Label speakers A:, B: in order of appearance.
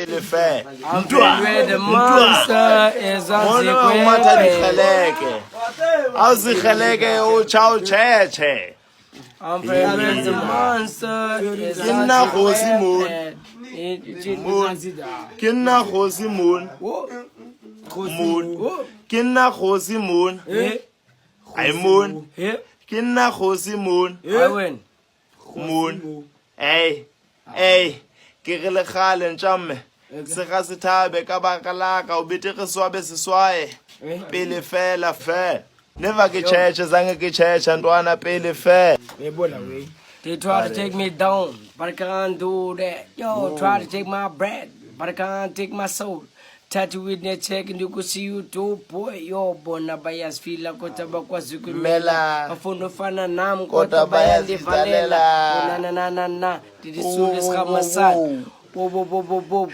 A: pele fe.
B: Where the monster is on
A: Mona
B: the
A: wa mata
B: way.
A: dikgeleke. A o se geleke o chao cheche.
B: I'm where the monster is
A: Ke
B: on
A: nna
B: the
A: kgosi moon.
B: way.
A: Ke nna kgosi moon. Moon. Ke nna kgosi moon. Ai moon. Ke nna kgosi moon.
B: I win.
A: Moon. Hey. Ke re le kgale ntjamme. Se ga se thabe ka baka la ka o bete re swabe seswae. Pele fela fe. Never ke church zange ke church ntwana pele fe.
B: They try to take me down, but I can't do that. Yo, try to take my bread, but I can't take my soul. Tattoo with the check and you could see you too, boy. Yo, bona bayas fila kota bakwa
A: Mela.
B: Afundo fana nam
A: Kota
B: kota
A: bayas
B: bayandi
A: italela.
B: valela. Na. Did it soon as Hamasad. Bo.